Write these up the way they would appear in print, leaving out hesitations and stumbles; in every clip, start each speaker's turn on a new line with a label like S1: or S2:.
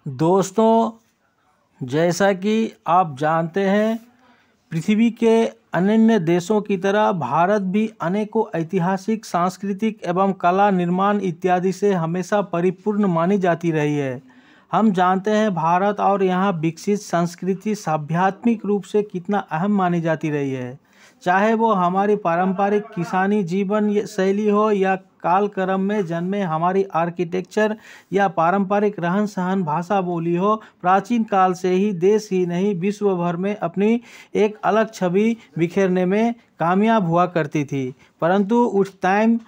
S1: दोस्तों, जैसा कि आप जानते हैं, पृथ्वी के अन्य देशों की तरह भारत भी अनेकों ऐतिहासिक, सांस्कृतिक एवं कला निर्माण इत्यादि से हमेशा परिपूर्ण मानी जाती रही है। हम जानते हैं भारत और यहाँ विकसित संस्कृति आध्यात्मिक रूप से कितना अहम मानी जाती रही है। चाहे वो हमारी पारंपरिक किसानी जीवन शैली हो या कालक्रम में जन्मे हमारी आर्किटेक्चर या पारंपरिक रहन सहन भाषा बोली हो, प्राचीन काल से ही देश ही नहीं विश्व भर में अपनी एक अलग छवि बिखेरने में कामयाब हुआ करती थी। परंतु उस टाइम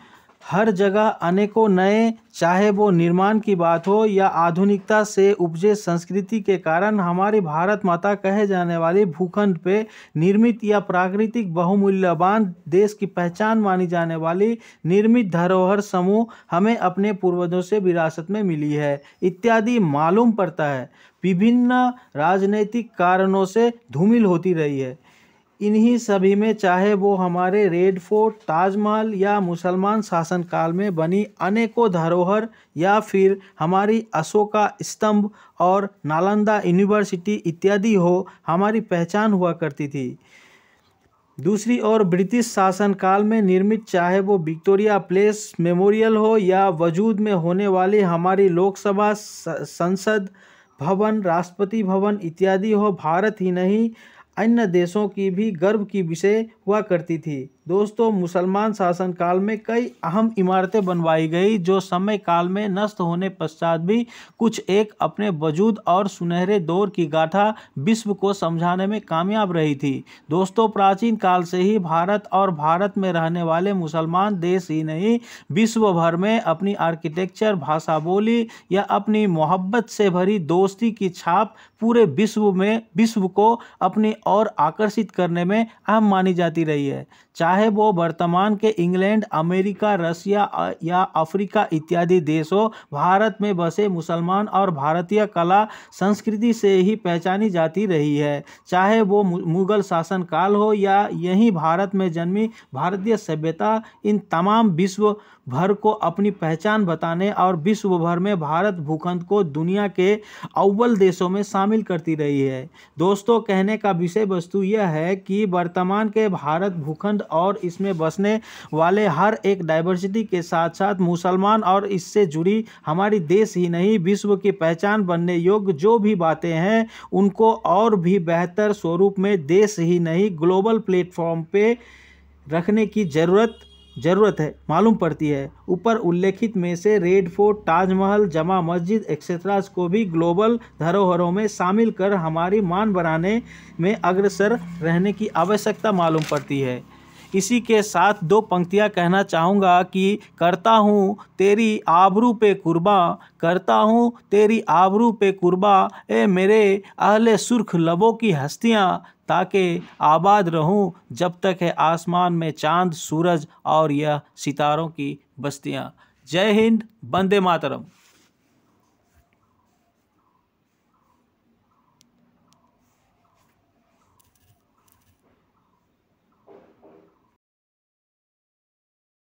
S1: हर जगह अनेकों नए, चाहे वो निर्माण की बात हो या आधुनिकता से उपजे संस्कृति के कारण हमारी भारत माता कहे जाने वाली भूखंड पे निर्मित या प्राकृतिक बहुमूल्यवान देश की पहचान मानी जाने वाली निर्मित धरोहर समूह हमें अपने पूर्वजों से विरासत में मिली है इत्यादि मालूम पड़ता है। विभिन्न राजनीतिक कारणों से धूमिल होती रही है। इन्हीं सभी में चाहे वो हमारे रेड फोर्ट, ताजमहल या मुसलमान शासनकाल में बनी अनेकों धरोहर या फिर हमारी अशोका स्तंभ और नालंदा यूनिवर्सिटी इत्यादि हो, हमारी पहचान हुआ करती थी। दूसरी ओर ब्रिटिश शासनकाल में निर्मित चाहे वो विक्टोरिया प्लेस मेमोरियल हो या वजूद में होने वाली हमारी लोकसभा, संसद भवन, राष्ट्रपति भवन इत्यादि हो, भारत ही नहीं अन्य देशों की भी गर्व की विषय हुआ करती थी। दोस्तों, मुसलमान शासनकाल में कई अहम इमारतें बनवाई गई जो समय काल में नष्ट होने पश्चात भी कुछ एक अपने वजूद और सुनहरे दौर की गाथा विश्व को समझाने में कामयाब रही थी। दोस्तों, प्राचीन काल से ही भारत और भारत में रहने वाले मुसलमान देश ही नहीं विश्व भर में अपनी आर्किटेक्चर, भाषा बोली या अपनी मोहब्बत से भरी दोस्ती की छाप पूरे विश्व को अपनी ओर आकर्षित करने में अहम मानी जाती रही है। चाहे वो वर्तमान के इंग्लैंड, अमेरिका, रसिया या अफ्रीका इत्यादि देशों, भारत में बसे मुसलमान और भारतीय कला संस्कृति से ही पहचानी जाती रही है। चाहे वो मुगल शासन काल हो या यहीं भारत में जन्मी भारतीय सभ्यता, इन तमाम विश्व भर को अपनी पहचान बताने और विश्व भर में भारत भूखंड को दुनिया के अव्वल देशों में शामिल करती रही है। दोस्तों, कहने का विषय वस्तु यह है कि वर्तमान के भारत भूखंड और इसमें बसने वाले हर एक डाइवर्सिटी के साथ साथ मुसलमान और इससे जुड़ी हमारी देश ही नहीं विश्व की पहचान बनने योग्य जो भी बातें हैं, उनको और भी बेहतर स्वरूप में देश ही नहीं ग्लोबल प्लेटफॉर्म पे रखने की जरूरत है मालूम पड़ती है। ऊपर उल्लेखित में से रेड फोर्ट, ताजमहल, जमा मस्जिद एक्सेट्रा को भी ग्लोबल धरोहरों में शामिल कर हमारी मान बढ़ाने में अग्रसर रहने की आवश्यकता मालूम पड़ती है। इसी के साथ दो पंक्तियां कहना चाहूँगा कि करता हूँ तेरी आबरू पे कुर्बां, करता हूँ तेरी आबरू पे कुर्बां, ए मेरे अहले सुर्ख लबों की हस्तियाँ, ताकि आबाद रहूं जब तक है आसमान में चांद, सूरज और यह सितारों की बस्तियां। जय हिंद, वंदे मातरम।